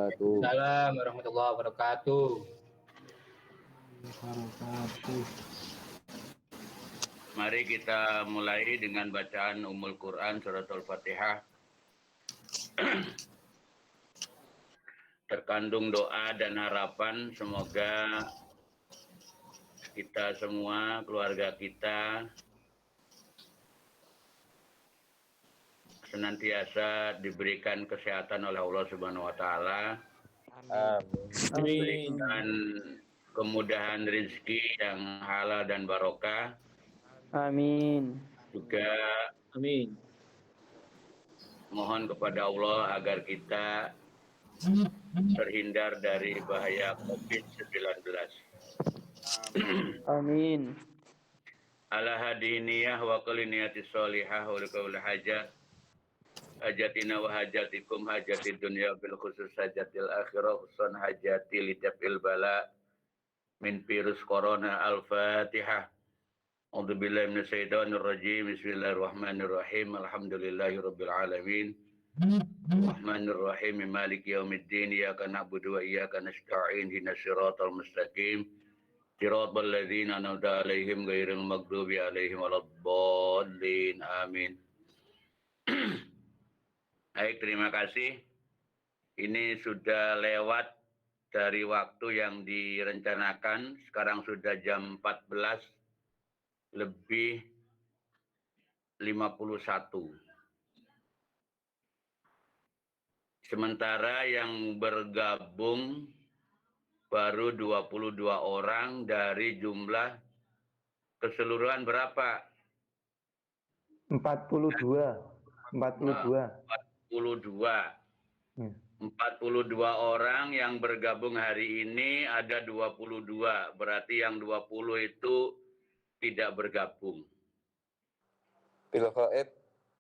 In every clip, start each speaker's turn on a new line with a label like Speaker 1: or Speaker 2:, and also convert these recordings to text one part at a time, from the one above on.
Speaker 1: wabarakatuh.
Speaker 2: Waalaikumsalam warahmatullahi wabarakatuh.
Speaker 3: Mari kita mulai dengan bacaan Ummul Quran Suratul Fatihah. Terkandung doa dan harapan semoga kita semua, keluarga kita senantiasa diberikan kesehatan oleh Allah Subhanahu wa taala. Diberikan kemudahan rezeki yang halal dan barokah.
Speaker 4: Amin.
Speaker 3: Juga
Speaker 2: Amin.
Speaker 3: mohon kepada Allah agar kita terhindar dari bahaya COVID-19.
Speaker 4: Amin.
Speaker 3: Ala hadiniyah wa qaliniyati sholihah wa liqaul hajat hajatina wa hajatikum hajatid dunya bil khusus hajatil akhirah khususan hajati lidafil bala min virus corona. Al-Fatihah. A'udzubillahi minasyaitonir rajim. Bismillahirrahmanirrahim. Alhamdulillahirabbil alamin. Rahmanirrahim. Maliki yaumiddin. Iyyaka na'budu wa iyyaka nasta'in. Ihdinas siratal mustaqim. Siratal ladzina an'amta 'alaihim ghairil maghdubi 'alaihim waladdallin. Amin. Baik, terima kasih. Ini sudah lewat dari waktu yang direncanakan. Sekarang sudah jam 14 lebih 51. Sementara yang bergabung baru 22 orang dari jumlah keseluruhan berapa?
Speaker 4: 42.
Speaker 3: 42 orang yang bergabung hari ini, ada 22. Berarti yang 20 itu tidak bergabung.
Speaker 1: Bil Ghaib.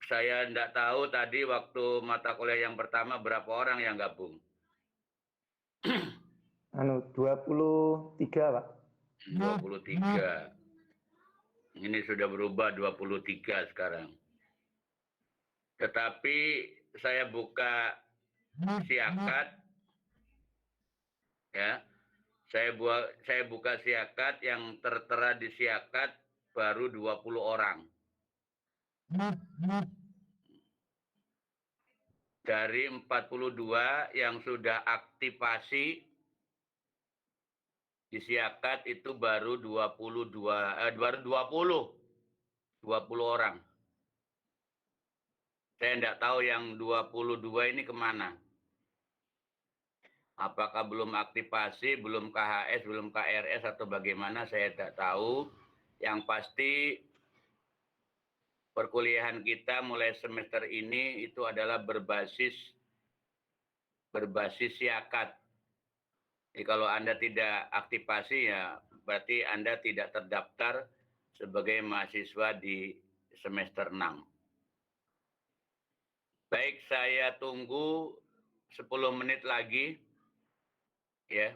Speaker 3: Saya tidak tahu tadi waktu mata kuliah yang pertama berapa orang yang gabung.
Speaker 4: 23, Pak.
Speaker 3: 23. Ini sudah berubah 23 sekarang. Tetapi saya buka siakat, ya. Saya buka siakat, yang tertera di siakat baru 20 orang. Dari 42 yang sudah aktivasi di siakat itu baru 20 orang. Saya tidak tahu yang 22 ini kemana. Apakah belum aktivasi, belum KHS, belum KRS atau bagaimana, saya tidak tahu. Yang pasti perkuliahan kita mulai semester ini itu adalah berbasis siakat. Jadi kalau Anda tidak aktivasi, ya berarti Anda tidak terdaftar sebagai mahasiswa di semester 6. Baik, saya tunggu 10 menit lagi, ya,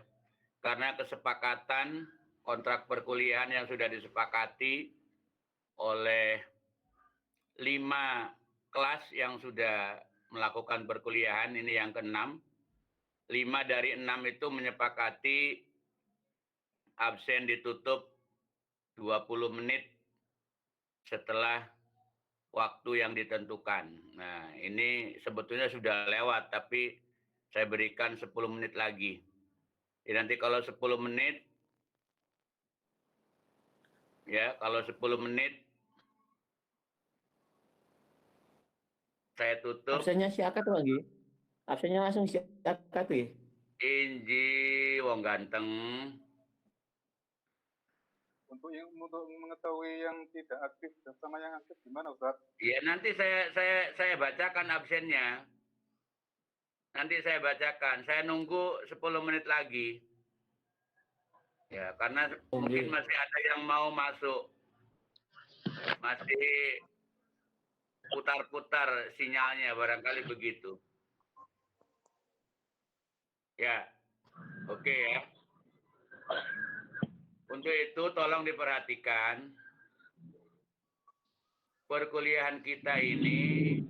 Speaker 3: karena kesepakatan kontrak perkuliahan yang sudah disepakati oleh 5 kelas yang sudah melakukan perkuliahan, ini yang ke-6. 5 dari 6 itu menyepakati absen ditutup 20 menit setelah waktu yang ditentukan. Nah, ini sebetulnya sudah lewat, tapi saya berikan 10 menit lagi. Jadi nanti kalau 10 menit, ya, kalau 10 menit saya tutup.
Speaker 4: Absennya siakat lagi. Absennya langsung siakat ya.
Speaker 3: Inji wong ganteng.
Speaker 5: Untuk mengetahui yang tidak aktif sama yang aktif gimana, Ustaz?
Speaker 3: Ya, nanti saya bacakan absennya. Nanti saya bacakan. Saya nunggu 10 menit lagi. Ya, karena mungkin masih ada yang mau masuk. Masih putar-putar sinyalnya, barangkali begitu. Ya, oke ya. Untuk itu tolong diperhatikan, perkuliahan kita ini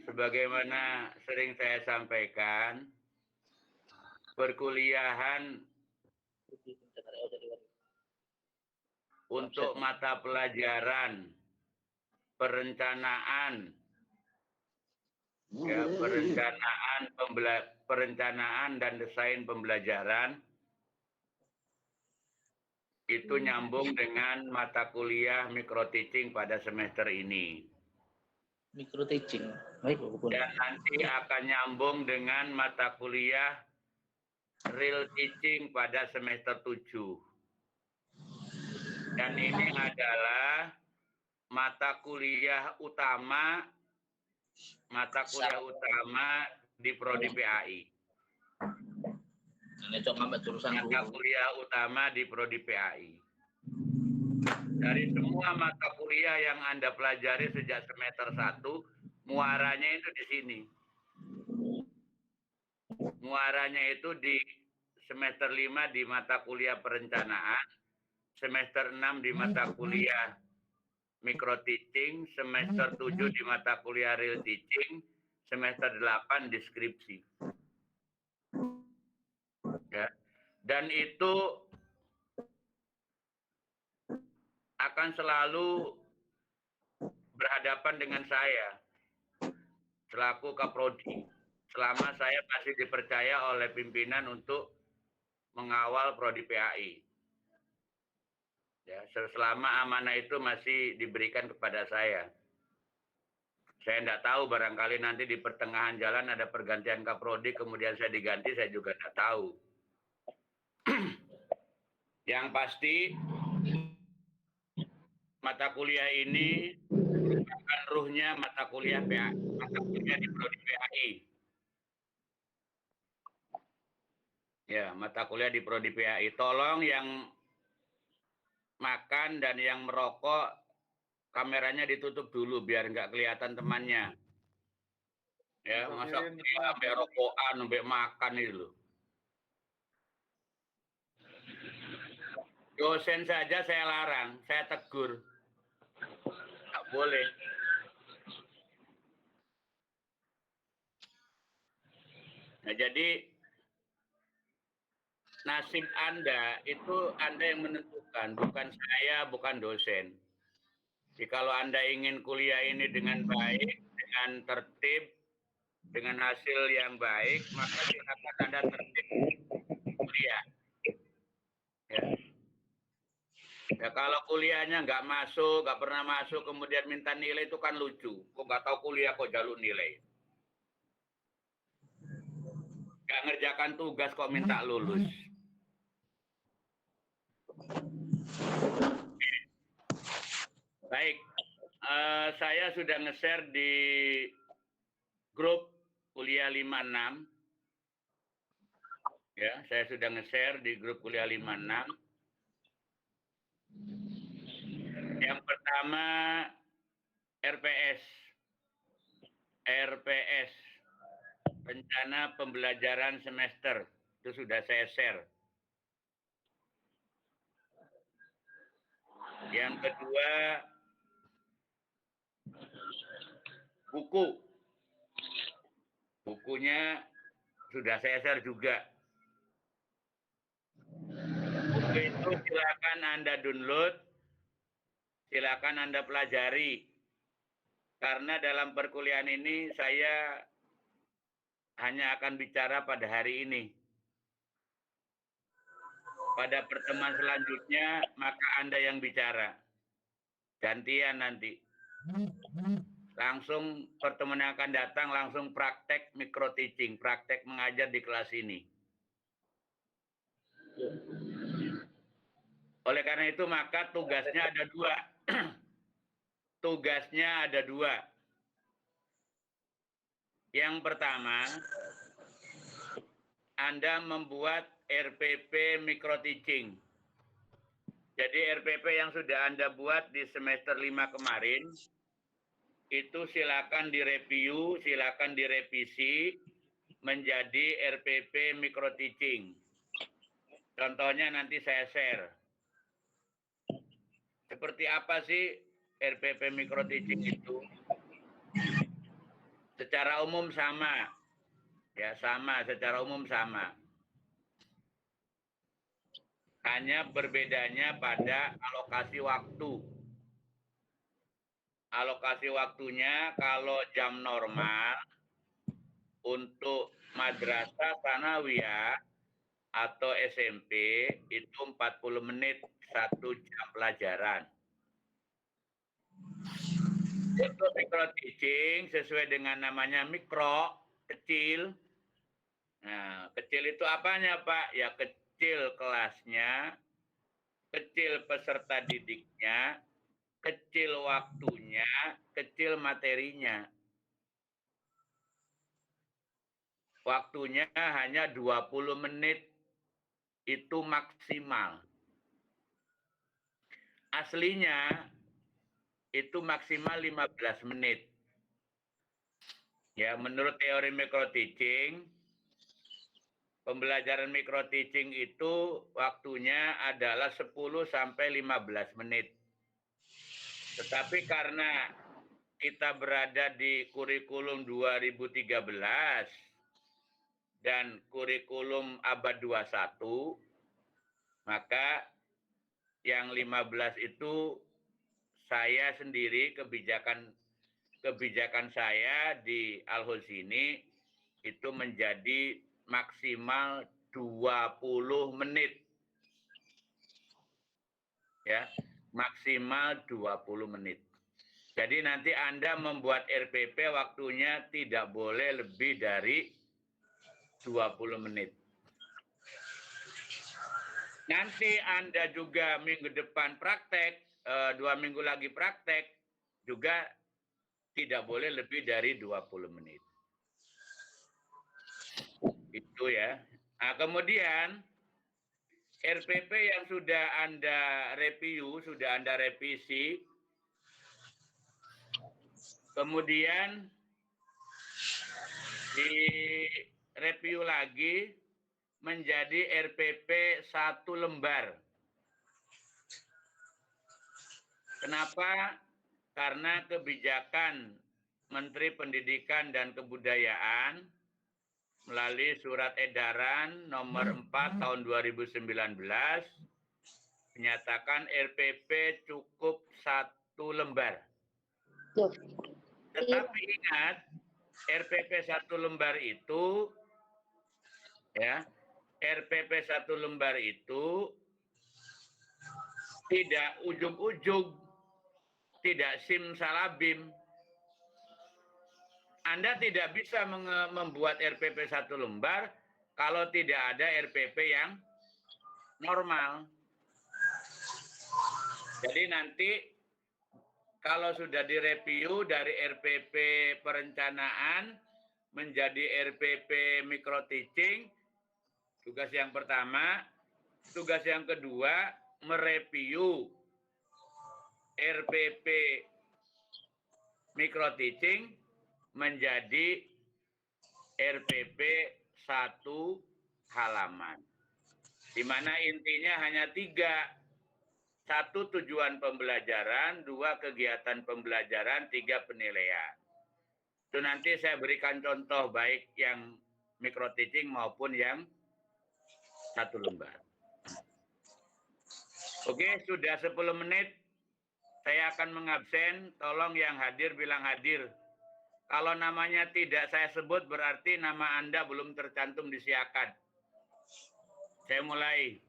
Speaker 3: sebagaimana sering saya sampaikan, perkuliahan untuk mata pelajaran perencanaan, ya, perencanaan dan desain pembelajaran itu nyambung dengan mata kuliah micro teaching pada semester ini.
Speaker 4: Micro teaching. Baik, Bu.
Speaker 3: Dan nanti akan nyambung dengan mata kuliah real teaching pada semester 7. Dan ini adalah mata kuliah utama di Prodi PAI. Mata kuliah utama di Prodi PAI. Dari semua mata kuliah yang Anda pelajari sejak semester 1, muaranya itu di sini. Muaranya itu di semester 5 di mata kuliah perencanaan, semester 6 di mata kuliah micro teaching, semester 7 di mata kuliah real teaching, semester 8 deskripsi. Ya. Dan itu akan selalu berhadapan dengan saya selaku Kaprodi, selama saya masih dipercaya oleh pimpinan untuk mengawal Prodi PAI. Ya, selama amanah itu masih diberikan kepada saya. Saya tidak tahu, barangkali nanti di pertengahan jalan ada pergantian Kaprodi, kemudian saya diganti, saya juga tidak tahu. Yang pasti, mata kuliah ini merupakan ruhnya mata kuliah di Prodi PAI. Ya, mata kuliah di Prodi PAI. Tolong yang makan dan yang merokok, kameranya ditutup dulu biar nggak kelihatan temannya. Ya, masa kuliah sampai rokokan, sampai makan itu loh. Dosen saja saya larang, saya tegur. Nggak boleh. Nah, jadi nasib Anda itu Anda yang menentukan, bukan saya, bukan dosen. Jadi kalau Anda ingin kuliah ini dengan baik, dengan tertib, dengan hasil yang baik, maka silakan Anda tertib kuliah. Ya. Ya, kalau kuliahnya nggak masuk, nggak pernah masuk, kemudian minta nilai itu kan lucu. Kok nggak tahu kuliah kok jalur nilai. Nggak ngerjakan tugas kok minta lulus. Baik, saya sudah nge-share di grup kuliah 56. Ya, saya sudah nge-share di grup kuliah 56. Yang pertama RPS, rencana pembelajaran semester, itu sudah saya share. Yang kedua bukunya sudah saya share juga. Buku itu silakan Anda download, silakan Anda pelajari. Karena dalam perkuliahan ini saya hanya akan bicara pada hari ini. Pada pertemuan selanjutnya, maka Anda yang bicara. Gantian nanti. Langsung pertemuan yang akan datang, langsung praktek micro teaching, praktek mengajar di kelas ini. Oleh karena itu, maka tugasnya ada dua. Tugasnya ada dua. Yang pertama, Anda membuat RPP micro teaching. Jadi RPP yang sudah Anda buat di semester 5 kemarin, itu silakan direview, silakan direvisi menjadi RPP micro teaching. Contohnya nanti saya share. Seperti apa sih RPP micro teaching itu? Secara umum sama. Ya, sama, secara umum sama. Hanya berbedanya pada alokasi waktu. Alokasi waktunya kalau jam normal untuk madrasah sanawiyah atau SMP itu 40 menit 1 jam pelajaran. Untuk micro teaching sesuai dengan namanya mikro, kecil. Nah, kecil itu apanya, Pak? Ya kecil kelasnya, kecil peserta didiknya, kecil waktunya, kecil materinya. Waktunya hanya 20 menit itu maksimal. Aslinya itu maksimal 15 menit. Ya, menurut teori micro teaching, pembelajaran micro teaching itu waktunya adalah 10 sampai 15 menit. Tetapi karena kita berada di kurikulum 2013 dan kurikulum abad 21, maka yang 15 itu saya sendiri kebijakan saya di Al-Husini itu menjadi maksimal 20 menit. Ya, maksimal 20 menit. Jadi nanti Anda membuat RPP waktunya tidak boleh lebih dari 20 menit. Nanti Anda juga minggu depan praktek, 2 minggu lagi praktek, juga tidak boleh lebih dari 20 menit. Itu ya. Nah, kemudian RPP yang sudah Anda review, sudah Anda revisi, kemudian di review lagi menjadi RPP 1 lembar. Kenapa? Karena kebijakan Menteri Pendidikan dan Kebudayaan melalui surat edaran nomor 4 tahun 2019 menyatakan RPP cukup 1 lembar. Tetapi ingat, RPP 1 lembar itu ya, RPP 1 lembar itu tidak ujug-ujug, tidak simsalabim. Anda tidak bisa membuat RPP 1 lembar kalau tidak ada RPP yang normal. Jadi nanti kalau sudah direview dari RPP perencanaan menjadi RPP micro teaching, tugas yang pertama. Tugas yang kedua, mereview RPP micro teaching menjadi RPP 1 halaman. Di mana intinya hanya 3. 1, tujuan pembelajaran, 2, kegiatan pembelajaran, 3, penilaian. Itu nanti saya berikan contoh baik yang micro teaching maupun yang 1 lembar. Oke, sudah 10 menit. Saya akan mengabsen. Tolong yang hadir bilang hadir. Kalau namanya tidak saya sebut berarti nama Anda belum tercantum di siakan. Saya mulai.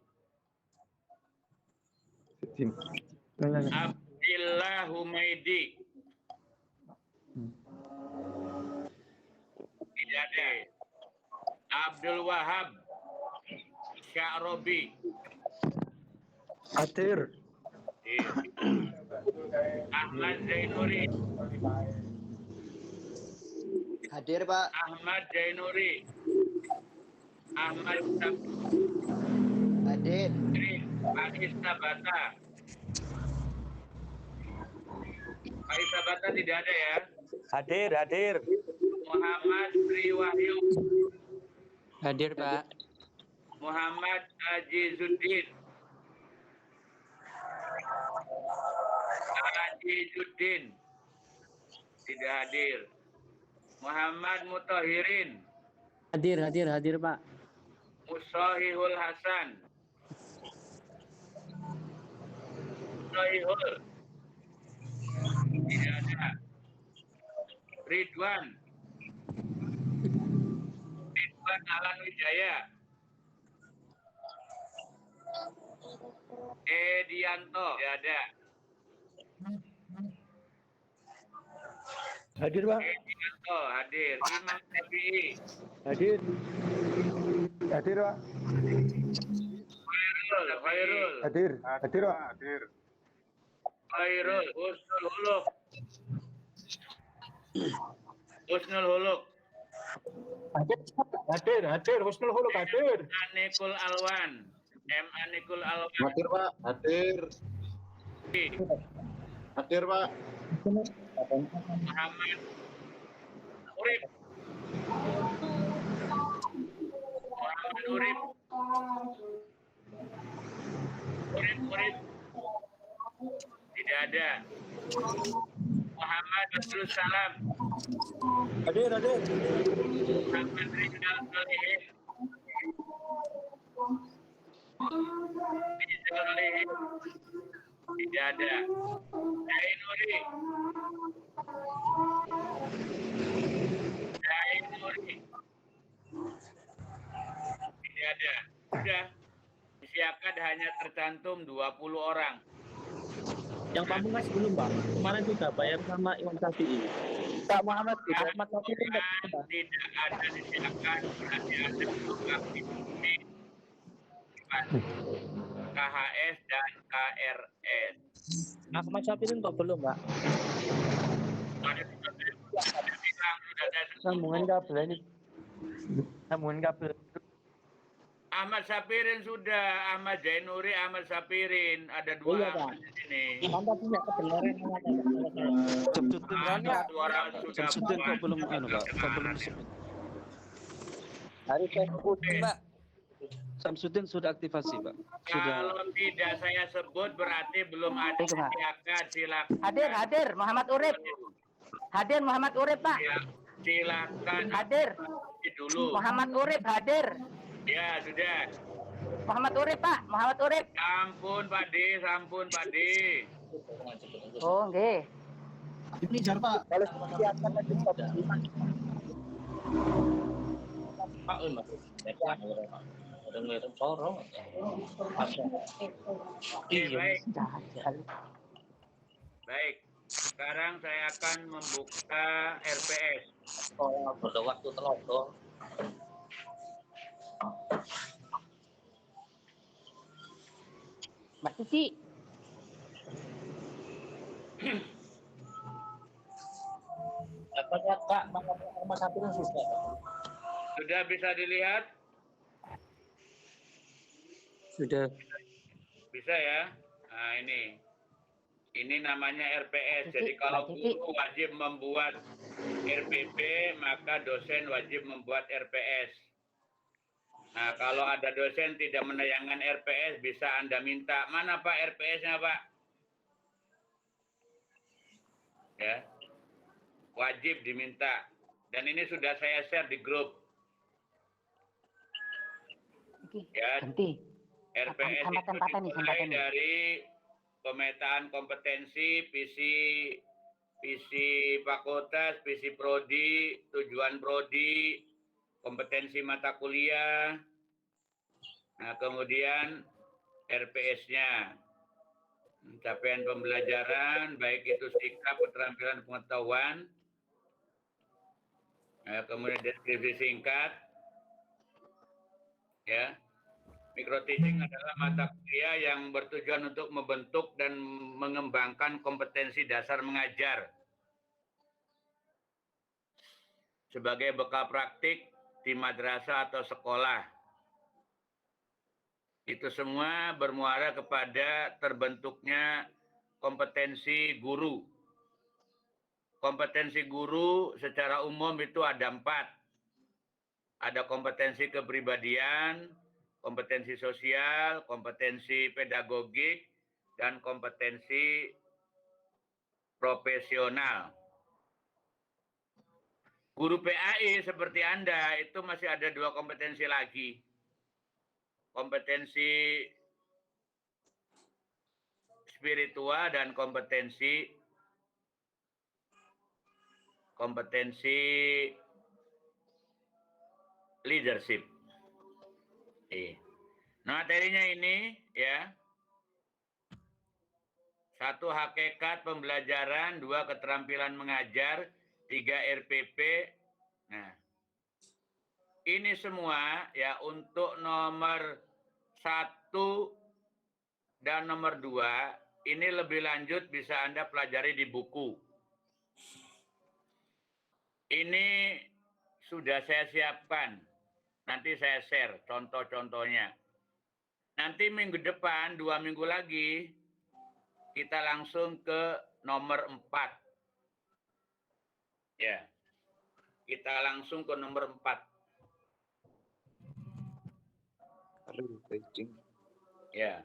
Speaker 3: Abdillah Humaidi. Tidak ada. Abdul Wahab Sya'robi.
Speaker 6: Hadir.
Speaker 3: Ahmad Zainuri.
Speaker 6: Hadir, Pak.
Speaker 3: Ahmad Zainuri. Ahmad
Speaker 6: Hadir.
Speaker 3: Faiz Tabata. Faiz Tabata tidak ada ya.
Speaker 6: Hadir, hadir.
Speaker 3: Muhammad Triwahyu.
Speaker 7: Hadir, Pak.
Speaker 3: Muhammad Ajizuddin. Ajizuddin. Tidak hadir. Muhammad Muthahirin.
Speaker 4: Hadir, Pak.
Speaker 3: Musahihul Hasan. Musahihul. Tidak ada. Ridwan Alan Wijaya. Edianto. Tidak ada.
Speaker 6: Hadir, Pak.
Speaker 3: Edianto hadir. Imam Syafi'i.
Speaker 6: Hadir. Hadir, Pak.
Speaker 3: Khairul.
Speaker 6: Hadir.
Speaker 5: Hadir, Pak. Hadir.
Speaker 3: Khairul. Husnul Huluk.
Speaker 2: Hadir. Husnul Huluk hadir.
Speaker 3: Anikul Alwan. Anikul Alwan.
Speaker 8: Hadir, Pak. Hadir. Hadir, Pak.
Speaker 3: Muhammad Urip. Muhammad Urip. Urip. Tidak ada. Muhammad Abdul Salam.
Speaker 6: Hadir.
Speaker 3: Muhammad Rizal Solihin. Rizal Solihin. Tidak ada. Zainuri. Tidak ada. Sudah. Siakat hanya tercantum 20 orang.
Speaker 4: Yang Pamungkas belum, Pak. Kemarin sudah bayar sama Imam Syafi'i. Pak Muhammad Ahmad Syafi'i
Speaker 3: Tidak ada disiapkan, berarti ada aktiviti KHS dan KRS.
Speaker 4: Ahmad Syafi'i kok belum, Pak? Sambungan kabel ini. Sambungan kabel.
Speaker 3: Ahmad Sapirin sudah, Ahmad Zainuri, Ahmad Sapirin, ada dua
Speaker 4: Iya, Pak.
Speaker 3: Ahmad di sini.
Speaker 4: Anda punya kebenaran
Speaker 3: Ada suara sudah
Speaker 7: Samsudin kok belum
Speaker 3: buat.
Speaker 7: Pak? Kok belum disebut?
Speaker 1: Harus saya sebutin, Pak.
Speaker 7: Samsudin sudah aktivasi, Pak. Sudah.
Speaker 3: Kalau tidak saya sebut berarti belum ada
Speaker 4: Baik, Pak.
Speaker 3: silakan. Silakan.
Speaker 9: Hadir Muhammad Urip. Hadir Muhammad Urip, Pak.
Speaker 3: Silakan
Speaker 9: Hadir.
Speaker 3: dulu.
Speaker 9: Muhammad Urip hadir.
Speaker 3: Ya sudah.
Speaker 9: Muhammad Urip, Pak. Muhammad Urip.
Speaker 3: Ampun Pak D, ampun Pak D.
Speaker 9: Oh, nggih.
Speaker 6: Ini jar, Pak.
Speaker 4: Kalau siapkan lagi
Speaker 3: Oke, baik. Baik. Sekarang saya akan membuka RPS.
Speaker 2: Pada waktu telodo.
Speaker 9: Mbak Cici.
Speaker 2: Apakah Kak Mas Sapirin sudah?
Speaker 3: Sudah bisa dilihat?
Speaker 7: Sudah.
Speaker 3: Bisa ya? Nah, ini. Ini namanya RPS. Jadi kalau guru wajib membuat RPP, maka dosen wajib membuat RPS. Nah, kalau ada dosen tidak menayangkan RPS, bisa Anda minta. Mana Pak RPS-nya, Pak? Ya. Wajib diminta. Dan ini sudah saya share di grup. Ya.
Speaker 9: Ganti.
Speaker 3: RPS itu dimulai dari pemetaan kompetensi, visi fakultas, visi prodi, tujuan prodi, kompetensi mata kuliah. Nah, kemudian RPS-nya, capaian pembelajaran, baik itu sikap, keterampilan, pengetahuan. Nah, kemudian deskripsi singkat. Ya. Micro teaching adalah mata kuliah yang bertujuan untuk membentuk dan mengembangkan kompetensi dasar mengajar sebagai bekal praktik di madrasah atau sekolah. Itu semua bermuara kepada terbentuknya kompetensi guru. Kompetensi guru secara umum itu ada 4. Ada kompetensi kepribadian, kompetensi sosial, kompetensi pedagogik, dan kompetensi profesional. Guru PAI seperti Anda itu masih ada 2 kompetensi lagi. Kompetensi spiritual dan kompetensi leadership. Nah, materinya ini ya. 1 hakikat pembelajaran, 2 keterampilan mengajar, 3 RPP. Nah, ini semua ya untuk nomor 1 dan nomor 2, ini lebih lanjut bisa Anda pelajari di buku. Ini sudah saya siapkan. Nanti saya share contoh-contohnya. Nanti minggu depan, 2 minggu lagi, kita langsung ke nomor 4. Ya, kita langsung ke nomor 4. Ya,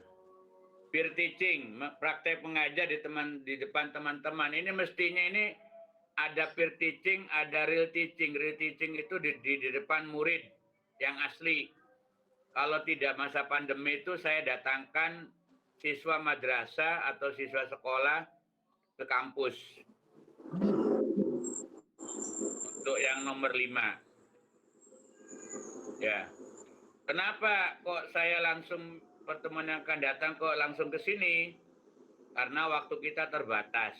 Speaker 3: peer teaching, praktek mengajar di depan teman-teman. Ini mestinya ini ada peer teaching, ada real teaching. Real teaching itu di depan murid yang asli. Kalau tidak masa pandemi itu saya datangkan siswa madrasah atau siswa sekolah ke kampus. Untuk yang nomor 5. Ya. Kenapa kok saya langsung pertemuan yang akan datang kok langsung ke sini? Karena waktu kita terbatas.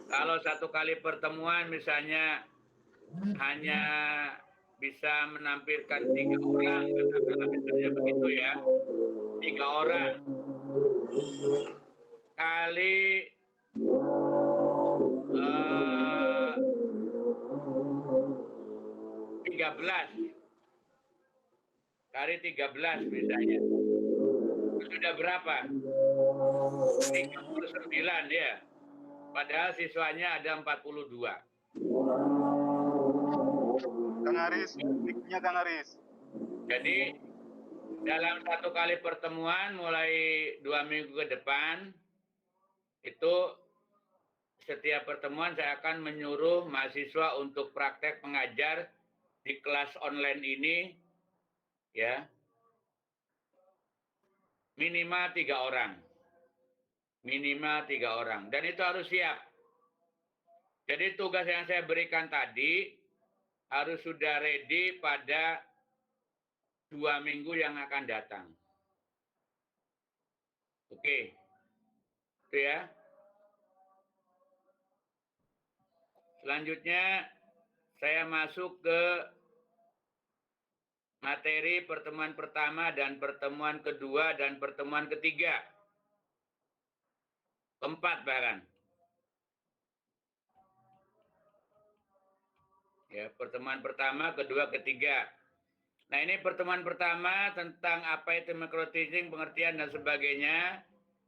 Speaker 3: Kalau 1 kali pertemuan misalnya hanya bisa menampilkan 3 orang, misalnya begitu ya. 3 orang kali 13 kali 13 misalnya. Sudah berapa? 39 ya. Padahal siswanya ada 42.
Speaker 5: Kang Aris, mic-nya Kang Aris.
Speaker 3: Jadi dalam 1 kali pertemuan mulai 2 minggu ke depan, itu setiap pertemuan saya akan menyuruh mahasiswa untuk praktek mengajar di kelas online ini, ya, minimal 3 orang. Minimal 3 orang. Dan itu harus siap. Jadi tugas yang saya berikan tadi harus sudah ready pada 2 minggu yang akan datang. Oke. Itu ya. Selanjutnya saya masuk ke materi pertemuan pertama dan pertemuan kedua dan pertemuan ketiga. 4 bahkan. Ya, pertemuan pertama, kedua, ketiga. Nah, ini pertemuan pertama tentang apa itu micro teaching, pengertian dan sebagainya.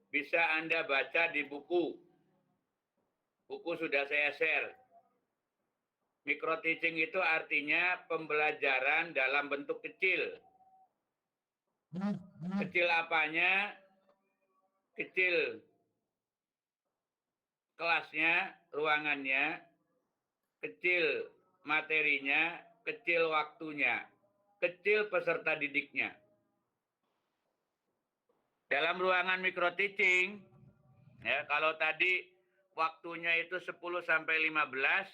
Speaker 3: Bisa Anda baca di buku. Buku sudah saya share. Micro teaching itu artinya pembelajaran dalam bentuk kecil. Kecil apanya? Kecil kelasnya, ruangannya, kecil materinya, kecil waktunya, kecil peserta didiknya. Dalam ruangan micro teaching, ya, kalau tadi waktunya itu 10 sampai 15,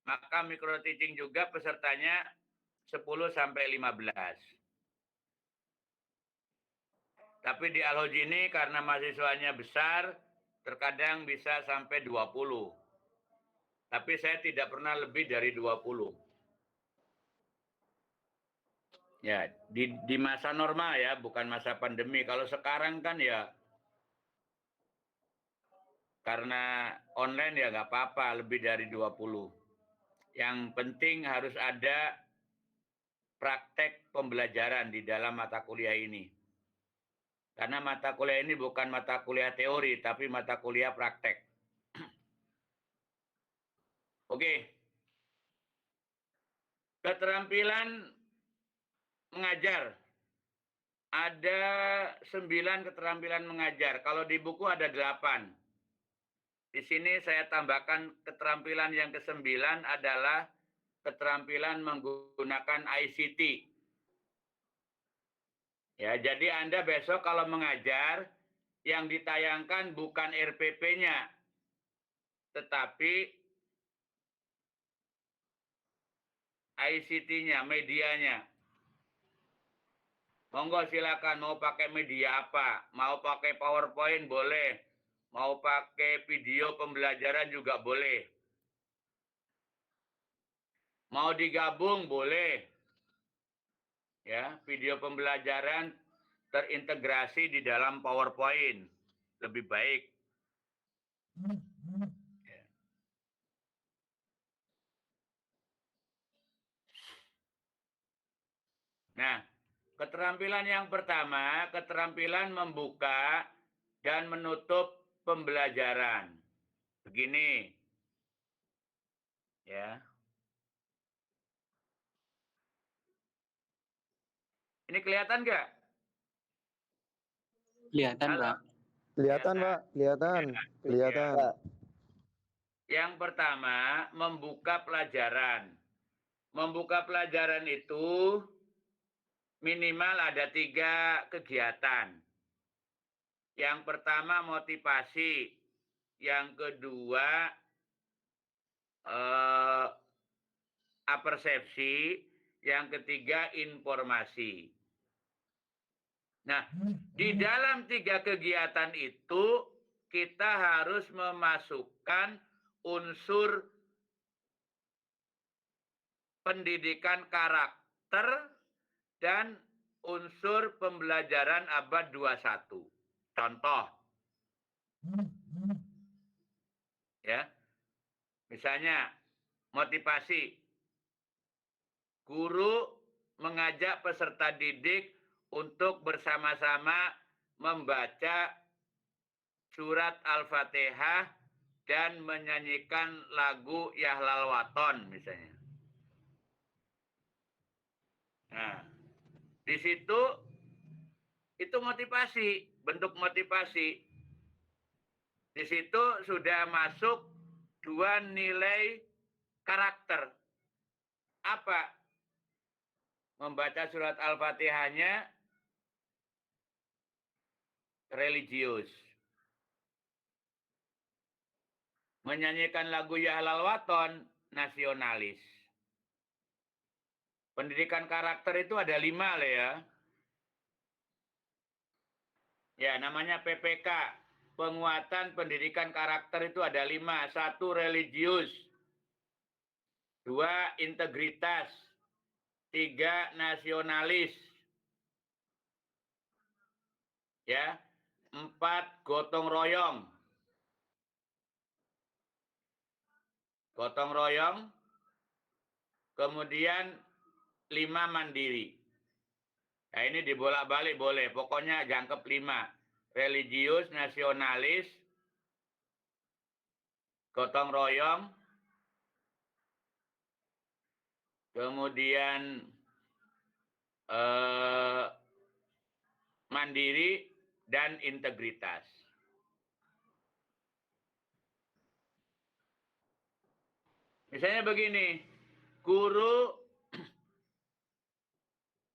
Speaker 3: maka micro teaching juga pesertanya 10 sampai 15. Tapi di Al-Hoj ini karena mahasiswanya besar, terkadang bisa sampai 20. Tapi saya tidak pernah lebih dari 20. Ya, di masa normal ya, bukan masa pandemi. Kalau sekarang kan ya, karena online ya nggak apa-apa, lebih dari 20. Yang penting harus ada praktek pembelajaran di dalam mata kuliah ini. Karena mata kuliah ini bukan mata kuliah teori, tapi mata kuliah praktek. Oke. Keterampilan mengajar. Ada 9 keterampilan mengajar. Kalau di buku ada 8. Di sini saya tambahkan keterampilan yang ke-9 adalah keterampilan menggunakan ICT. Ya, jadi Anda besok kalau mengajar, yang ditayangkan bukan RPP-nya, tetapi ICT-nya, medianya. Monggo silakan, mau pakai media apa? Mau pakai PowerPoint boleh, mau pakai video pembelajaran juga boleh. Mau digabung boleh. Ya, video pembelajaran terintegrasi di dalam PowerPoint. Lebih baik. Ya. Nah, keterampilan yang pertama, keterampilan membuka dan menutup pembelajaran. Begini. Ya. Ini kelihatan nggak?
Speaker 7: Kelihatan,
Speaker 3: Halo?
Speaker 7: Pak.
Speaker 6: Kelihatan, Pak. Kelihatan. Kelihatan.
Speaker 3: Yang pertama, membuka pelajaran. Membuka pelajaran itu minimal ada 3 kegiatan. Yang pertama motivasi, yang kedua apersepsi, yang ketiga informasi. Nah, di dalam 3 kegiatan itu kita harus memasukkan unsur pendidikan karakter dan unsur pembelajaran abad 21. Contoh. Ya. Misalnya motivasi. Guru mengajak peserta didik untuk bersama-sama membaca surat Al-Fatihah dan menyanyikan lagu Yahlal Waton misalnya. Nah, di situ itu motivasi, bentuk motivasi. Di situ sudah masuk 2 nilai karakter. Apa? Membaca surat Al-Fatihahnya religius. Menyanyikan lagu Yahlal Waton nasionalis. Pendidikan karakter itu ada 5 lah ya. Ya, namanya PPK. Penguatan pendidikan karakter itu ada 5. 1 religius. 2 integritas. 3 nasionalis. Ya. 4 gotong royong. Gotong royong. Kemudian 5 mandiri. Nah, ini dibolak-balik boleh. Pokoknya jangkep 5. Religius, nasionalis, gotong royong, kemudian mandiri, dan integritas. Misalnya begini, guru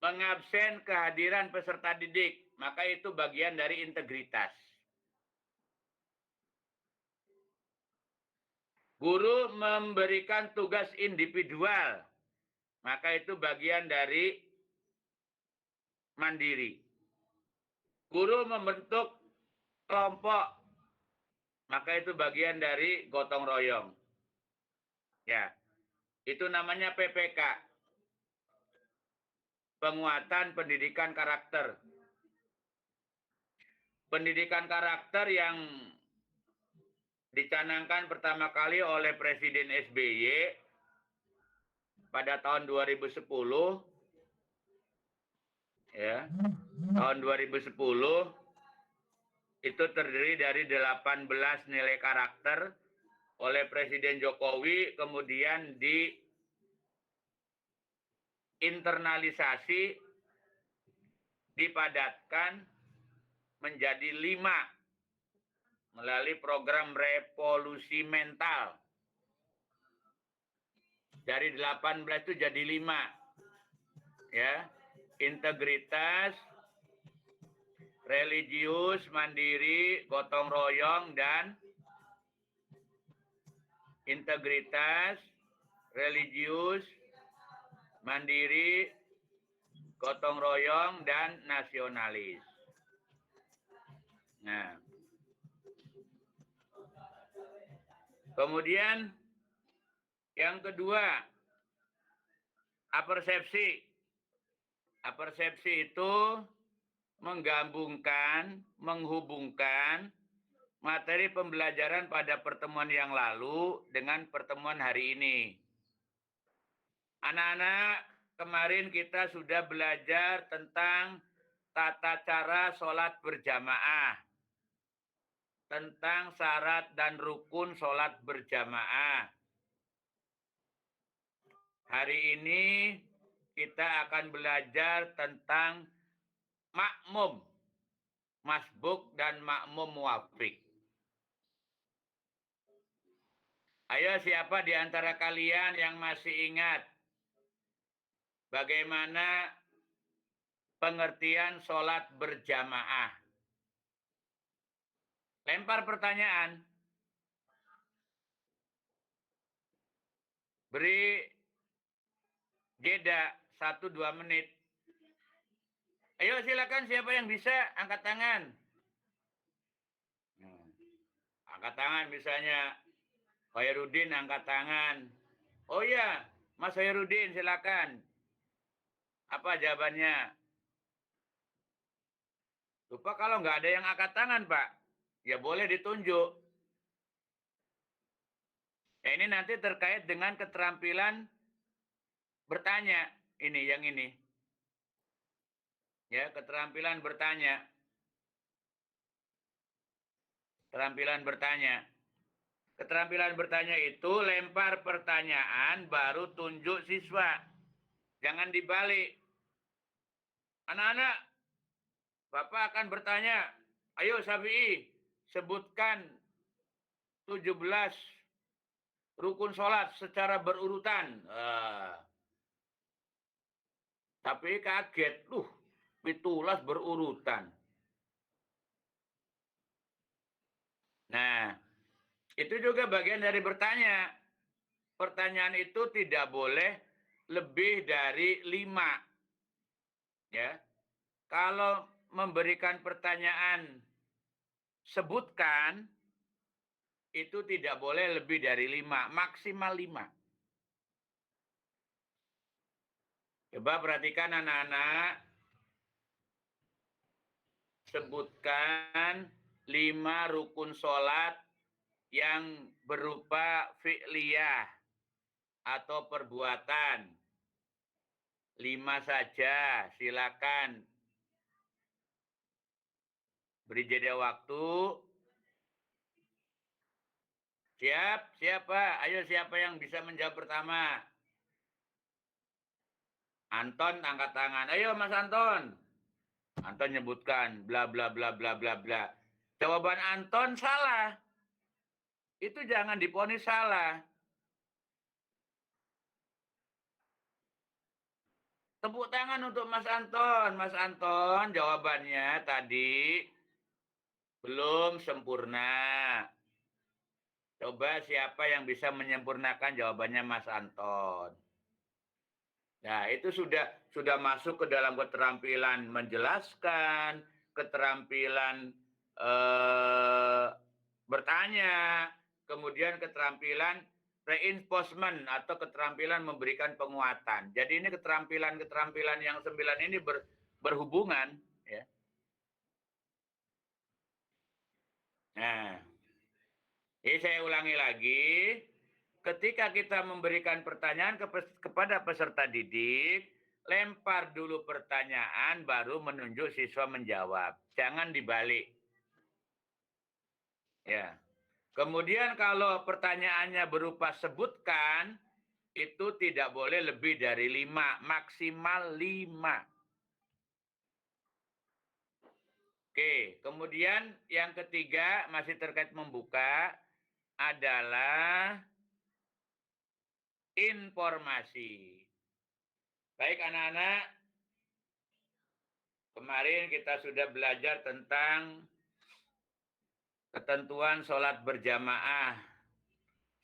Speaker 3: mengabsen kehadiran peserta didik, maka itu bagian dari integritas. Guru memberikan tugas individual, maka itu bagian dari mandiri. Guru membentuk kelompok, maka itu bagian dari gotong royong. Ya, itu namanya PPK. Penguatan pendidikan karakter. Pendidikan karakter yang dicanangkan pertama kali oleh Presiden SBY pada tahun 2010. Ya, tahun 2010 itu terdiri dari 18 nilai karakter oleh Presiden Jokowi, kemudian diinternalisasi, dipadatkan menjadi 5 melalui program revolusi mental. Dari 18 itu jadi 5. Ya. Integritas, religius, mandiri, gotong royong, dan integritas, religius, mandiri, gotong royong, dan nasionalis. Nah, kemudian yang kedua, apersepsi. Apersepsi itu menggabungkan, menghubungkan materi pembelajaran pada pertemuan yang lalu dengan pertemuan hari ini. Anak-anak, kemarin kita sudah belajar tentang tata cara sholat berjamaah, tentang syarat dan rukun sholat berjamaah. Hari ini kita akan belajar tentang makmum, masbuk, dan makmum muwafiq. Ayo, siapa di antara kalian yang masih ingat bagaimana pengertian sholat berjamaah? Lempar pertanyaan. Beri jeda 1-2 menit. Ayo silakan, siapa yang bisa angkat tangan. Angkat tangan misalnya. Khairuddin angkat tangan. Oh iya, Mas Khairuddin silakan. Apa jawabannya? Lupa kalau nggak ada yang angkat tangan, Pak. Ya boleh ditunjuk. Ya, ini nanti terkait dengan keterampilan bertanya. Ini, yang ini. Ya, keterampilan bertanya. Keterampilan bertanya. Keterampilan bertanya itu lempar pertanyaan baru tunjuk siswa. Jangan dibalik. Anak-anak, Bapak akan bertanya, ayo Syafi'i, sebutkan 17 rukun sholat secara berurutan. Tapi kaget, 17 berurutan. Nah, itu juga bagian dari bertanya. Pertanyaan itu tidak boleh lebih dari 5. Ya. Kalau memberikan pertanyaan sebutkan, itu tidak boleh lebih dari 5, maksimal 5. Coba perhatikan anak-anak. Sebutkan 5 rukun sholat yang berupa fi'liyah atau perbuatan. 5 saja, silakan. Beri jeda waktu. Siap? Siapa? Ayo, siapa yang bisa menjawab pertama? Anton angkat tangan. Ayo Mas Anton. Anton nyebutkan bla bla bla bla bla bla. Jawaban Anton salah. Itu jangan diponis salah. Tepuk tangan untuk Mas Anton. Mas Anton, jawabannya tadi belum sempurna. Coba siapa yang bisa menyempurnakan jawabannya Mas Anton. Nah, itu sudah masuk ke dalam keterampilan menjelaskan, keterampilan bertanya, kemudian keterampilan reinforcement atau keterampilan memberikan penguatan. Jadi ini keterampilan-keterampilan yang 9 ini berhubungan. Ya. Nah, ini saya ulangi lagi. Ketika kita memberikan pertanyaan kepada peserta didik, lempar dulu pertanyaan, baru menunjuk siswa menjawab. Jangan dibalik. Ya. Kemudian kalau pertanyaannya berupa sebutkan, itu tidak boleh lebih dari 5, maksimal 5. Oke. Oke, kemudian yang ketiga masih terkait membuka adalah informasi. Baik anak-anak, kemarin kita sudah belajar tentang ketentuan sholat berjamaah,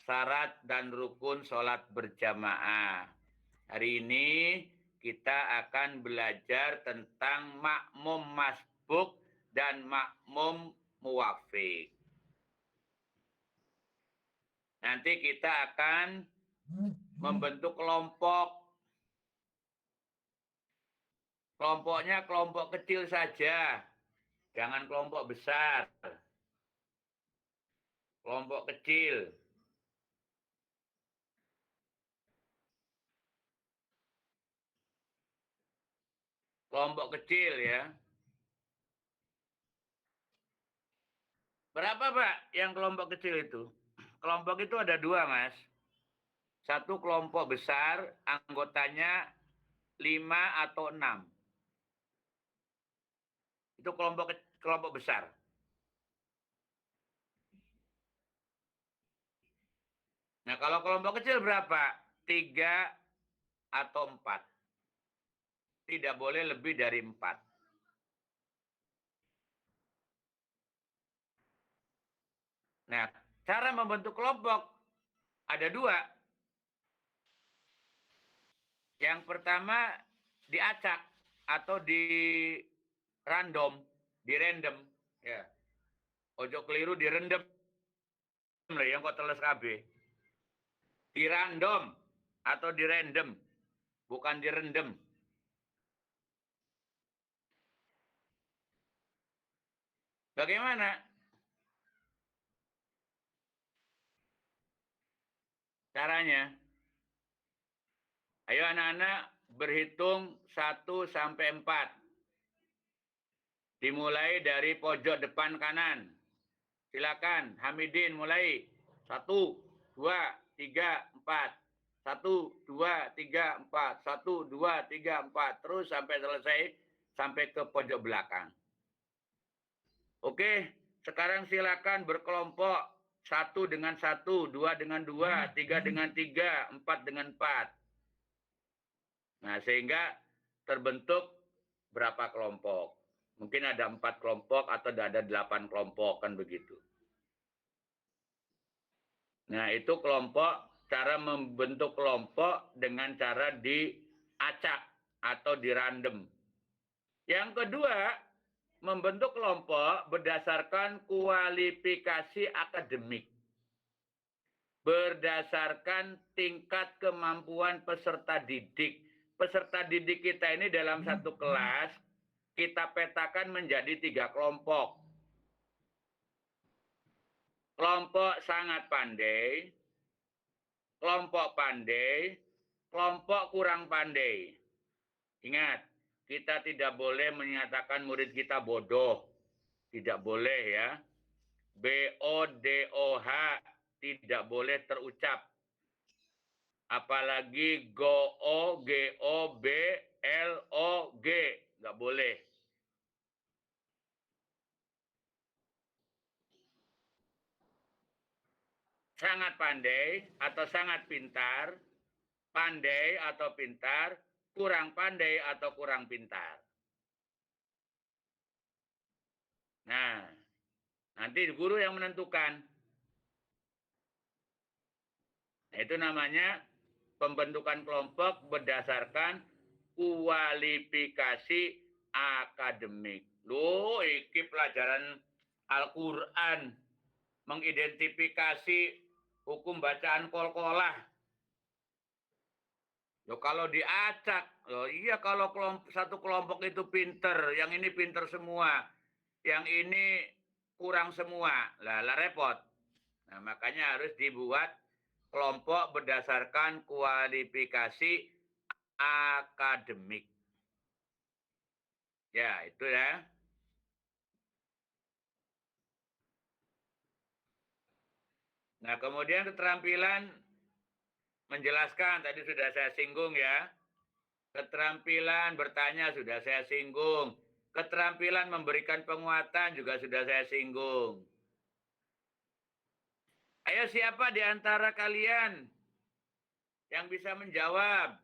Speaker 3: syarat dan rukun sholat berjamaah. Hari ini kita akan belajar tentang makmum masbuk dan makmum muwafiq. Nanti kita akan membentuk kelompok. Kelompoknya kelompok kecil saja, jangan kelompok besar. Kelompok kecil. Kelompok kecil ya. Berapa Pak yang kelompok kecil itu? Kelompok itu ada dua Mas. Satu kelompok besar, anggotanya 5 atau 6. Itu kelompok besar. Nah, kalau kelompok kecil berapa? 3 atau 4. Tidak boleh lebih dari 4. Nah, cara membentuk kelompok ada dua. Yang pertama diacak atau di random, ya. Ojo keliru direndam. Yang kok teles KB. Di random atau di random, bukan direndam. Bagaimana caranya? Ayo anak-anak berhitung 1 sampai 4. Dimulai dari pojok depan kanan. Silakan, Hamidin mulai. 1, 2, 3, 4. 1, 2, 3, 4. 1, 2, 3, 4. Terus sampai selesai, sampai ke pojok belakang. Oke, sekarang silakan berkelompok. 1 dengan 1, 2 dengan 2, 3 dengan 3, 4 dengan 4. Nah, sehingga terbentuk berapa kelompok. Mungkin ada 4 kelompok atau ada 8 kelompok, kan begitu. Nah, itu kelompok, cara membentuk kelompok dengan cara diacak atau dirandom. Yang kedua, membentuk kelompok berdasarkan kualifikasi akademik. Berdasarkan tingkat kemampuan peserta didik. Peserta didik kita ini dalam satu kelas, kita petakan menjadi 3 kelompok. Kelompok sangat pandai, kelompok pandai, kelompok kurang pandai. Ingat, kita tidak boleh menyatakan murid kita bodoh. Tidak boleh ya. B-O-D-O-H tidak boleh terucap. Apalagi go-o, G-O-B, L-O-G. Nggak boleh. Sangat pandai atau sangat pintar, pandai atau pintar, kurang pandai atau kurang pintar. Nah, nanti guru yang menentukan. Nah, itu namanya pembentukan kelompok berdasarkan kualifikasi akademik. Loh, iki pelajaran Al-Quran mengidentifikasi hukum bacaan kol-kolah. Loh, kalau diacak, loh iya kalau satu kelompok itu pinter, yang ini pinter semua, yang ini kurang semua, lah repot. Nah, makanya harus dibuat kelompok berdasarkan kualifikasi akademik. Ya, itu ya. Nah, kemudian keterampilan menjelaskan, tadi sudah saya singgung ya. Keterampilan bertanya sudah saya singgung. Keterampilan memberikan penguatan juga sudah saya singgung. Ayo siapa di antara kalian yang bisa menjawab?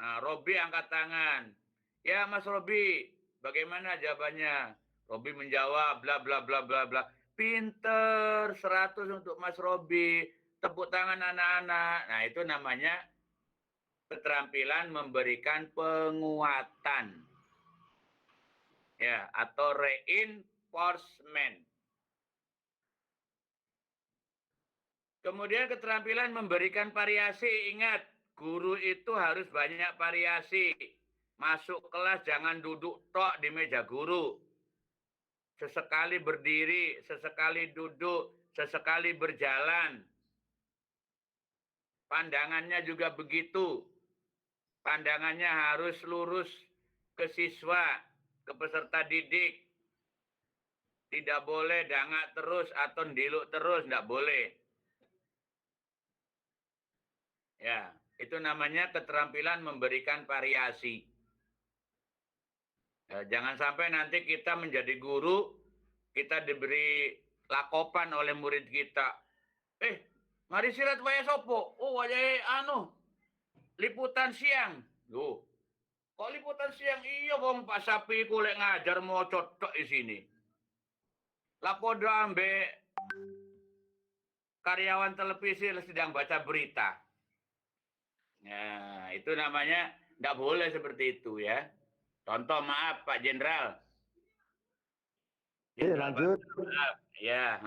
Speaker 3: Nah, Robi angkat tangan. Ya Mas Robi, bagaimana jawabannya? Robi menjawab bla bla bla bla bla. Pinter, 100 untuk Mas Robi. Tepuk tangan anak-anak. Nah, itu namanya keterampilan memberikan penguatan. Ya, atau reinforcement. Kemudian keterampilan memberikan variasi. Ingat, guru itu harus banyak variasi. Masuk kelas jangan duduk tok di meja guru. Sesekali berdiri, sesekali duduk, sesekali berjalan. Pandangannya juga begitu. Pandangannya harus lurus ke siswa, ke peserta didik. Tidak boleh dangak terus atau ndiluk terus, tidak boleh. Ya, itu namanya keterampilan memberikan variasi. Ya, jangan sampai nanti kita menjadi guru, kita diberi lakopan oleh murid kita. Mari sirat waya sopo. Oh, waya liputan siang. Loh, kok liputan siang? Iya, wong Pak Sapi kulek ngajar mau cocok di sini. Lapodo ambek karyawan televisi sedang baca berita. Nah, itu namanya tidak boleh seperti itu ya. Contoh, maaf Pak Jenderal.
Speaker 6: Lanjut.
Speaker 3: Maaf. Ya,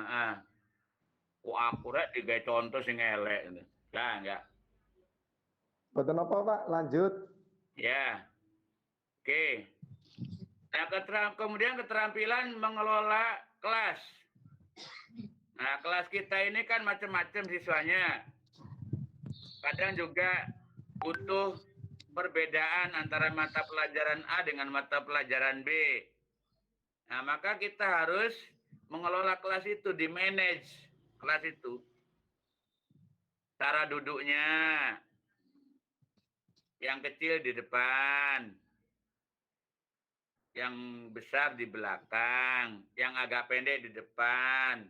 Speaker 3: kok akurat digawe contoh sing elek. Lah, enggak.
Speaker 6: Betul apa Pak? Lanjut.
Speaker 3: Ya. Oke. Nah, kemudian keterampilan mengelola kelas. Nah, kelas kita ini kan macam-macam siswanya. Kadang juga butuh perbedaan antara mata pelajaran A dengan mata pelajaran B. Nah, maka kita harus mengelola kelas itu, di-manage kelas itu. Cara duduknya, yang kecil di depan, yang besar di belakang, yang agak pendek di depan,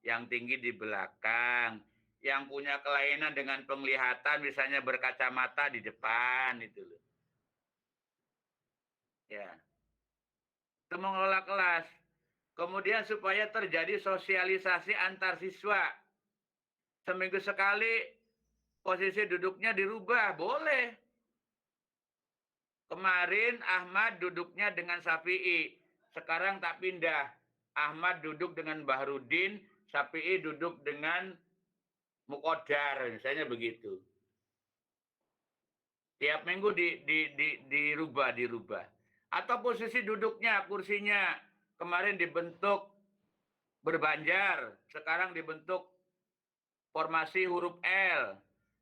Speaker 3: yang tinggi di belakang, yang punya kelainan dengan penglihatan, misalnya berkacamata di depan, itu loh. Ya. Itu mengelola kelas. Kemudian supaya terjadi sosialisasi antar siswa. Seminggu sekali posisi duduknya dirubah, boleh. Kemarin Ahmad duduknya dengan Syafi'i, sekarang tak pindah. Ahmad duduk dengan Bahrudin, Syafi'i duduk dengan Mukodar, misalnya begitu. Tiap minggu dirubah. Atau posisi duduknya, kursinya, kemarin dibentuk berbanjar, sekarang dibentuk formasi huruf L,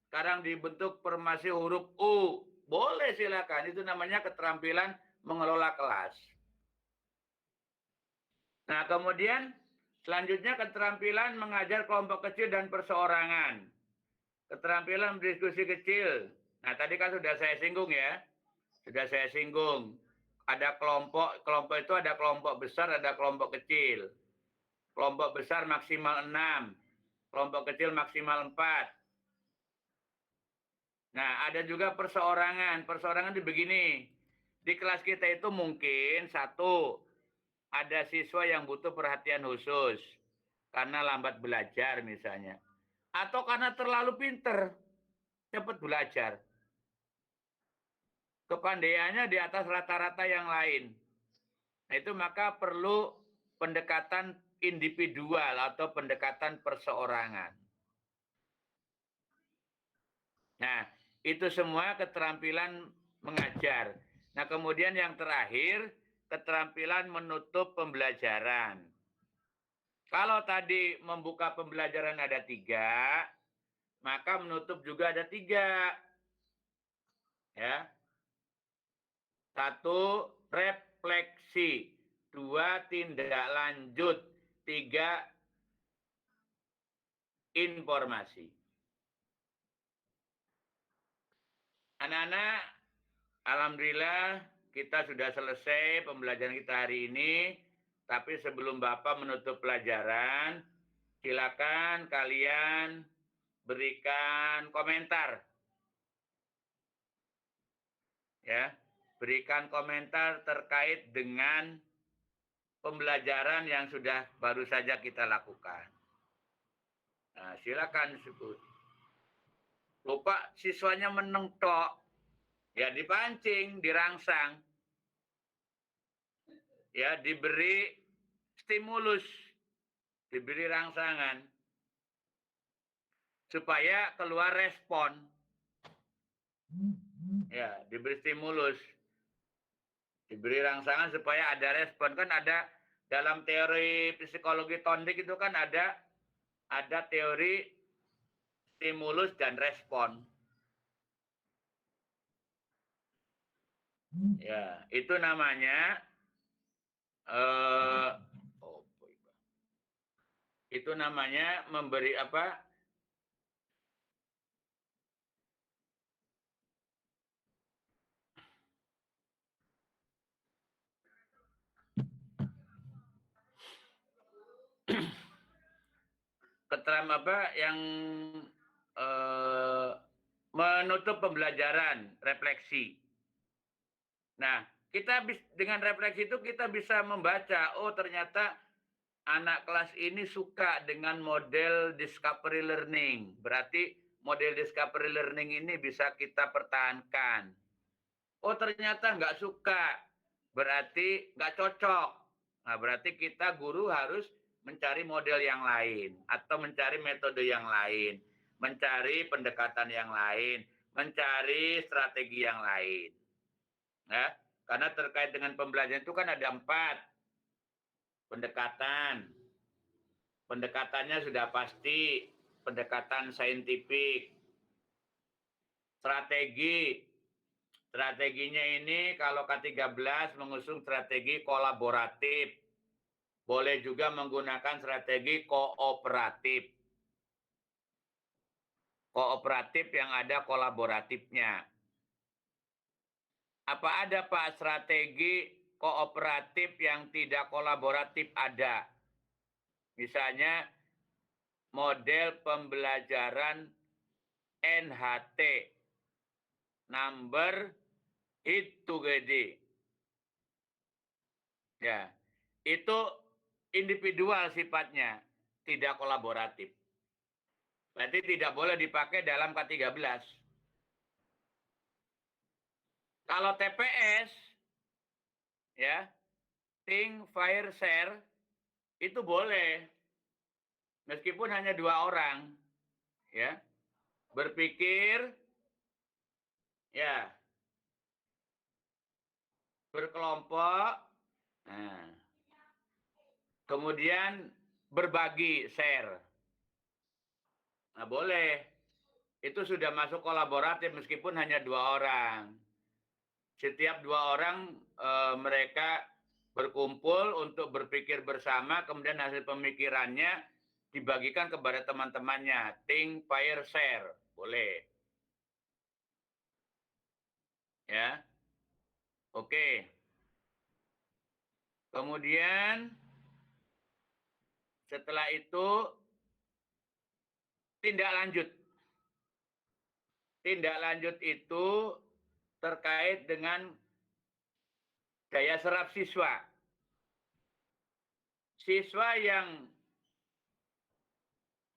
Speaker 3: sekarang dibentuk formasi huruf U. Boleh, silakan. Itu namanya keterampilan mengelola kelas. Nah, kemudian selanjutnya keterampilan mengajar kelompok kecil dan perseorangan. Keterampilan berdiskusi kecil. Nah, tadi kan sudah saya singgung ya. Sudah saya singgung. Ada kelompok itu ada kelompok besar, ada kelompok kecil. Kelompok besar maksimal 6. Kelompok kecil maksimal 4. Nah, ada juga perseorangan. Perseorangan itu begini. Di kelas kita itu mungkin satu, ada siswa yang butuh perhatian khusus. Karena lambat belajar misalnya. Atau karena terlalu pinter. Cepat belajar. Kepandaiannya di atas rata-rata yang lain. Nah, itu maka perlu pendekatan individual atau pendekatan perseorangan. Nah, itu semua keterampilan mengajar. Nah, kemudian yang terakhir, keterampilan menutup pembelajaran. Kalau tadi membuka pembelajaran ada 3, maka menutup juga ada 3. Ya. 1, refleksi. 2, tindak lanjut. 3, informasi. Anak-anak, alhamdulillah kita sudah selesai pembelajaran kita hari ini, tapi sebelum Bapak menutup pelajaran, silakan kalian berikan komentar. Ya, berikan komentar terkait dengan pembelajaran yang sudah baru saja kita lakukan. Nah, silakan sebut. Lupa siswanya menengtok. Ya dipancing, dirangsang. Ya diberi stimulus, diberi rangsangan. Supaya keluar respon. Ya, diberi stimulus. Diberi rangsangan supaya ada respon. Kan ada dalam teori psikologi Tondik itu kan ada teori stimulus dan respon. Ya, itu namanya memberi apa? Keteram apa yang menutup pembelajaran, refleksi. Nah, kita dengan refleksi itu kita bisa membaca, oh ternyata anak kelas ini suka dengan model discovery learning. Berarti model discovery learning ini bisa kita pertahankan. Oh ternyata nggak suka, berarti nggak cocok. Nah, berarti kita guru harus mencari model yang lain atau mencari metode yang lain, mencari pendekatan yang lain, mencari strategi yang lain. Ya, karena terkait dengan pembelajaran itu kan ada 4 pendekatan. Pendekatannya sudah pasti pendekatan saintifik. Strategi. Strateginya ini kalau K13 mengusung strategi kolaboratif. Boleh juga menggunakan strategi kooperatif. Kooperatif yang ada kolaboratifnya. Apa ada Pak strategi kooperatif yang tidak kolaboratif? Ada. Misalnya model pembelajaran NHT. Number hit together. Ya, itu individual sifatnya, tidak kolaboratif. Berarti tidak boleh dipakai dalam K13. Kalau TPS, ya, think, fire, share, itu boleh. Meskipun hanya 2 orang, ya, berpikir, ya, berkelompok, nah, kemudian berbagi, share. Nah, boleh. Itu sudah masuk kolaboratif meskipun hanya 2 orang. Setiap 2 orang mereka berkumpul untuk berpikir bersama, kemudian hasil pemikirannya dibagikan kepada teman-temannya. Think, fire, share. Boleh. Ya. Oke. Kemudian setelah itu tindak lanjut. Tindak lanjut itu terkait dengan daya serap siswa. Siswa yang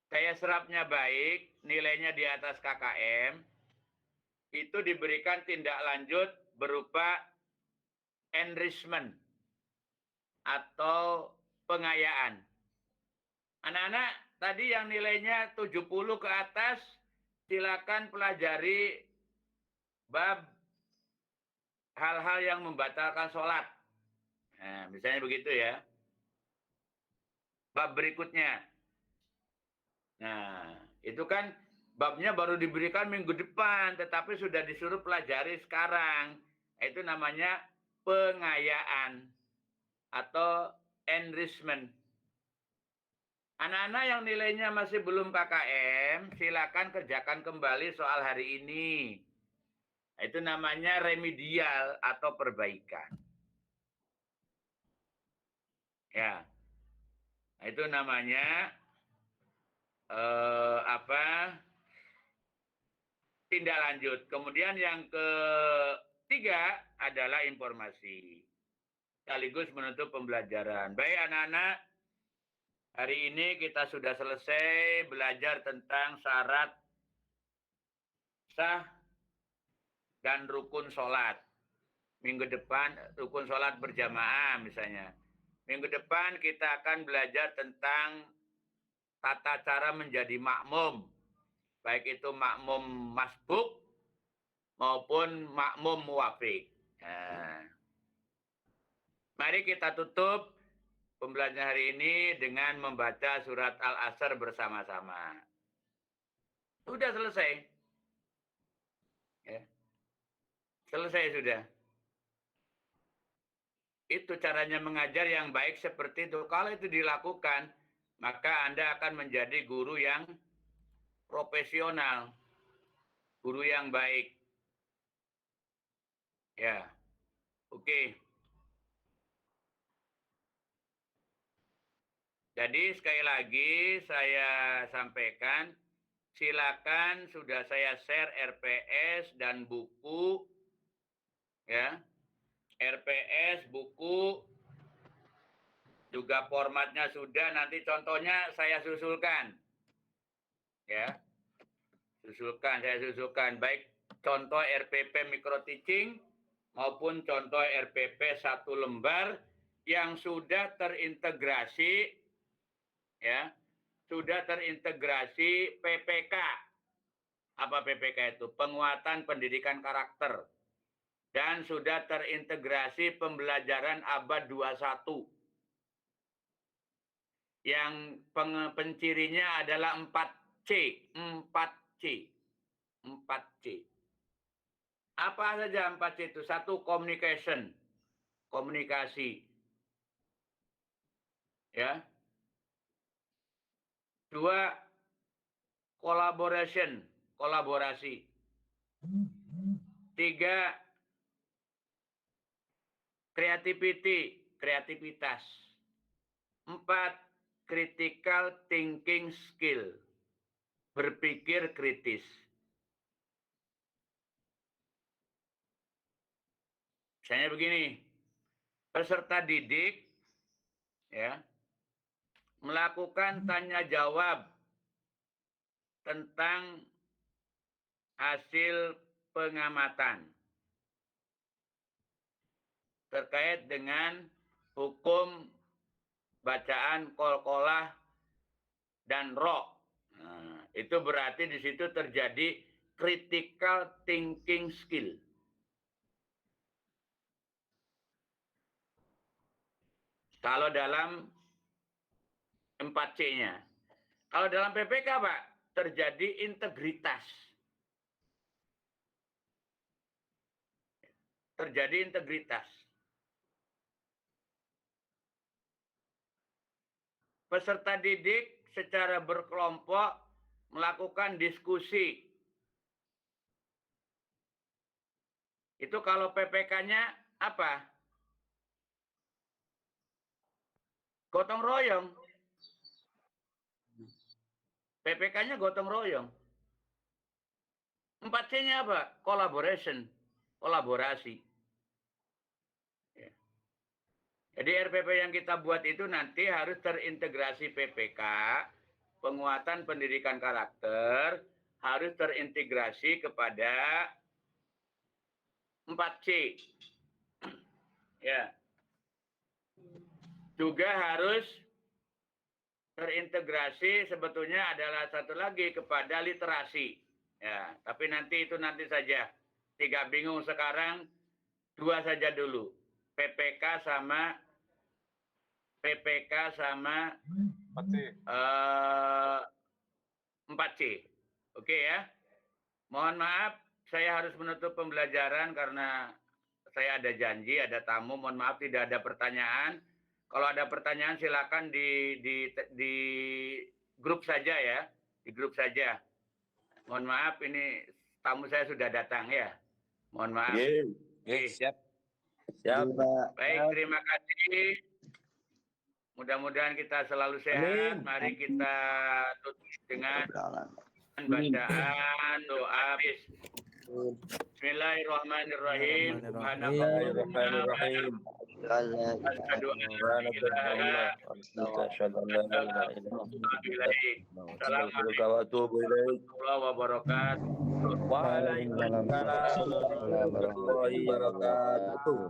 Speaker 3: daya serapnya baik, nilainya di atas KKM, itu diberikan tindak lanjut berupa enrichment atau pengayaan. Anak-anak tadi yang nilainya 70 ke atas, silakan pelajari bab hal-hal yang membatalkan sholat. Nah, misalnya begitu ya. Bab berikutnya. Nah, itu kan babnya baru diberikan minggu depan, tetapi sudah disuruh pelajari sekarang. Itu namanya pengayaan atau enrichment. Anak-anak yang nilainya masih belum KKM, silakan kerjakan kembali soal hari ini. Itu namanya remedial atau perbaikan. Ya. Nah, itu namanya tindak lanjut. Kemudian yang ketiga adalah informasi. Sekaligus menutup pembelajaran. Baik anak-anak, hari ini kita sudah selesai belajar tentang syarat sah dan rukun sholat. Minggu depan rukun sholat berjamaah misalnya. Minggu depan kita akan belajar tentang tata cara menjadi makmum. Baik itu makmum masbuk maupun makmum muwafiq. Nah, mari kita tutup pembelajaran hari ini dengan membaca surat Al-Asr bersama-sama. Sudah selesai. Ya. Selesai sudah. Itu caranya mengajar yang baik seperti itu. Kalau itu dilakukan, maka Anda akan menjadi guru yang profesional. Guru yang baik. Ya. Oke. Jadi sekali lagi saya sampaikan, silakan sudah saya share RPS dan buku, ya, RPS, buku, juga formatnya sudah, nanti contohnya saya susulkan, ya, saya susulkan, baik contoh RPP micro teaching maupun contoh RPP 1 lembar yang sudah terintegrasi, ya, sudah terintegrasi PPK. Apa PPK itu? Penguatan pendidikan karakter. Dan sudah terintegrasi pembelajaran abad 21. Yang pencirinya adalah 4C. 4C. 4C. Apa saja 4C itu? 1, communication. Komunikasi. Ya. 2, collaboration, kolaborasi. 3, creativity, kreativitas. 4, critical thinking skill, berpikir kritis. Misalnya begini, peserta didik, ya, melakukan tanya jawab tentang hasil pengamatan terkait dengan hukum bacaan qalqalah dan ra. Nah, itu berarti di situ terjadi critical thinking skill. Kalau dalam 4C-nya. Kalau dalam PPK, Pak, terjadi integritas. Terjadi integritas. Peserta didik secara berkelompok melakukan diskusi. Itu kalau PPK-nya apa? Gotong royong. PPK-nya gotong royong. 4C-nya apa? Collaboration, kolaborasi. Ya. Jadi RPP yang kita buat itu nanti harus terintegrasi PPK, penguatan pendidikan karakter, harus terintegrasi kepada 4C. Ya. Juga harus terintegrasi sebetulnya adalah satu lagi kepada literasi. Ya, tapi nanti saja. 3 bingung sekarang, 2 saja dulu. PPK sama 4C. Oke ya. Mohon maaf, saya harus menutup pembelajaran karena saya ada janji, ada tamu. Mohon maaf tidak ada pertanyaan. Kalau ada pertanyaan silakan di grup saja ya, di grup saja. Mohon maaf ini tamu saya sudah datang ya. Mohon maaf.
Speaker 1: Siap.
Speaker 3: Baik, terima kasih. Mudah-mudahan kita selalu sehat. Mari kita tutup dengan bacaan doa. Bismillahirrahmanirrahim.
Speaker 1: Bismillahirrahmanirrahim.
Speaker 3: Assalamualaikum warahmatullahi wabarakatuh.
Speaker 1: Waalaikumsalam warahmatullahi wabarakatuh.